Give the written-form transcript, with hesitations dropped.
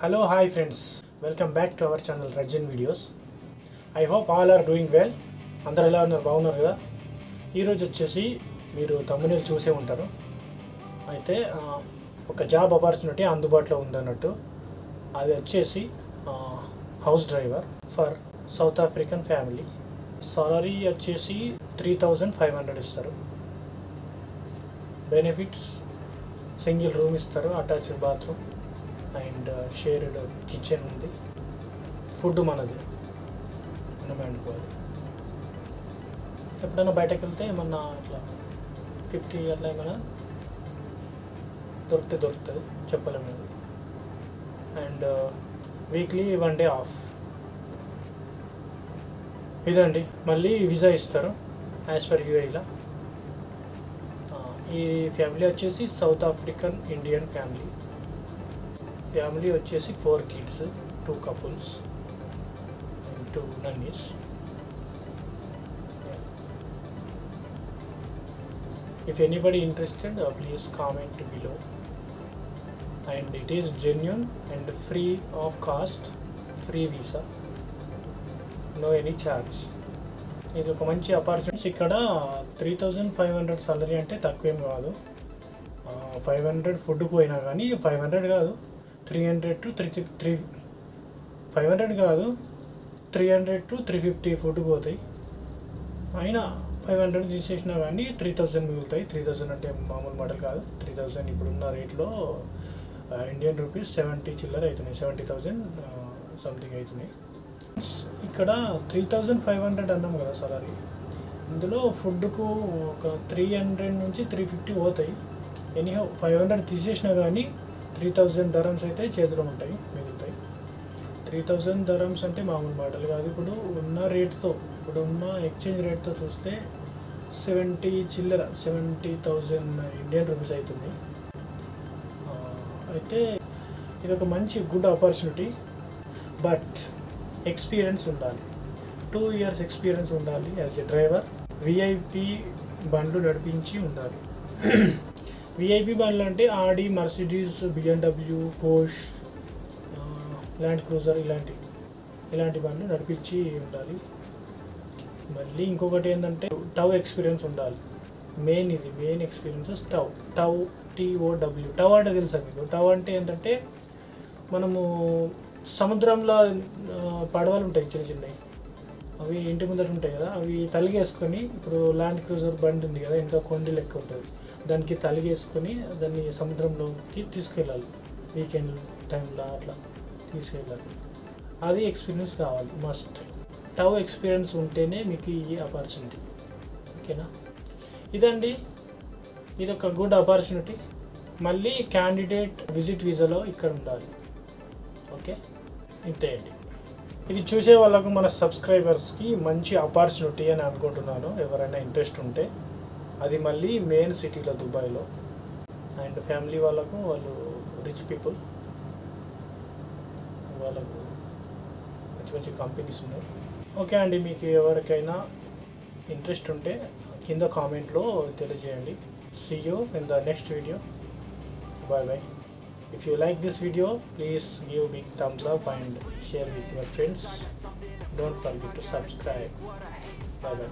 Hello, hi friends. Welcome back to our channel Rajin Videos. I hope all are doing well. అందరూ ఎలా ఉన్నారు, బాగున్నారు కదా? ఈరోజు వచ్చేసి మీరు తమ్మునేలు చూసే ఉంటారు. అయితే ఒక జాబ్ ఆపర్చునిటీ అందుబాటులో ఉందన్నట్టు. అది వచ్చేసి house driver for south African family. Salary వచ్చేసి 3,500 ఇస్తారు. బెనిఫిట్స్ సింగిల్ రూమ్ ఇస్తారు, attached bathroom and shared kitchen ఉంది. ఫుడ్ మనది, మనమే వండుకోవాలి. ఎప్పుడైనా బయటకు వెళ్తే ఏమన్నా ఇట్లా 50 అట్లా ఏమైనా దొరుకుతుంది, చెప్పలేము. And weekly 1 day of. ఇదండి. మళ్ళీ వీసా ఇస్తారు యాజ్ పర్ యూఏఈలా. ఈ ఫ్యామిలీ వచ్చేసి సౌత్ ఆఫ్రికన్ ఇండియన్ ఫ్యామిలీ వచ్చేసి 4 kids, 2 couples and 2 nannies. If anybody interested, please comment below. And it is genuine and free of cost, free visa, no any charge. ఇది ఒక మంచి opportunities. ఇక్కడ 3,500 salary అంటే తక్కువేం కాదు. 500 ఫుడ్కి పోయినా కానీ 500 కాదు, 300 to 500 కాదు, 300 to 350 ఫుడ్కి పోతాయి. అయినా 500 తీసేసినా కానీ 3,000 మిగులుతాయి. 3,000 అంటే మామూలు మోడల్ కాదు. 3,000 ఇప్పుడున్న రేట్లో ఇండియన్ రూపీస్ 70 చిల్లర అవుతున్నాయి, 70,000 సంథింగ్ అవుతున్నాయి. ఇక్కడ 3,500 అన్నాం కదా సాలరీ. ఇందులో ఫుడ్కు ఒక 300 నుంచి 350 పోతాయి. ఎనీహౌ 500 తీసేసినా కానీ 3,000 dirhams అయితే చేతిలో ఉంటాయి, మిగులుతాయి. 3,000 dirhams అంటే మామూలు మోడల్ కాదు. ఇప్పుడు ఉన్న రేట్తో, ఇప్పుడు ఉన్న ఎక్స్చేంజ్ రేట్తో చూస్తే 70,000 ఇండియన్ రూపీస్ అవుతుంది. అయితే ఇది ఒక మంచి గుడ్ ఆపర్చునిటీ. బట్ ఎక్స్పీరియన్స్ ఉండాలి, 2 years ఎక్స్పీరియన్స్ ఉండాలి యాజ్ ఎ డ్రైవర్. విఐపి బండ్లు నడిపించి ఉండాలి. విఐపి బండ్లు అంటే ఆడి, మర్సిడీస్, బిఎండబ్ల్యూ, పోష్, ల్యాండ్ క్రూజర్ ఇలాంటి బండ్లు నడిపించి ఉండాలి. మళ్ళీ ఇంకొకటి ఏంటంటే టవ్ ఎక్స్పీరియన్స్ ఉండాలి. Main experiences tau TOW. Tau అంటే తెలుసా మీకు? టవ్ అంటే ఏంటంటే మనము సముద్రంలో పడవలు ఉంటాయి చిన్న చిన్నవి, అవి ఇంటి ముందర ఉంటాయి కదా, అవి తలిగేసుకొని, ఇప్పుడు ల్యాండ్ క్రూజర్ బండి ఉంది కదా, ఎంతో కొండి లెక్క ఉంటుంది, దానికి తలిగేసుకొని దాన్ని సముద్రంలోకి తీసుకెళ్ళాలి. వీకెండ్ టైంలో అట్లా తీసుకెళ్ళాలి. అది ఎక్స్పీరియన్స్ కావాలి, మస్ట్. టవ్ ఎక్స్పీరియన్స్ ఉంటేనే మీకు ఈ ఆపర్చునిటీ. ఓకేనా? ఇదండి, ఇది ఒక గుడ్ ఆపర్చునిటీ. మళ్ళీ క్యాండిడేట్ విజిట్ వీసాలో ఇక్కడ ఉండాలి. ఓకే, ఇంతే అండి. ఇది చూసే వాళ్ళకు, మన సబ్స్క్రైబర్స్కి మంచి ఆపర్చునిటీ అని అనుకుంటున్నాను. ఎవరైనా ఇంట్రెస్ట్ ఉంటే అది మళ్ళీ మెయిన్ సిటీలో, దుబాయ్లో. అండ్ ఫ్యామిలీ వాళ్ళకు, వాళ్ళు రిచ్ పీపుల్, వాళ్ళకు మంచి మంచి కంపెనీస్ ఉన్నాయి. ఓకే అండి, మీకు ఎవరికైనా ఇంట్రెస్ట్ ఉంటే కింద కామెంట్లో తెలియజేయండి. See you in the next video. Bye bye. If you like this video, please give big thumbs up and share with your friends. Don't forget to subscribe. Bye bye.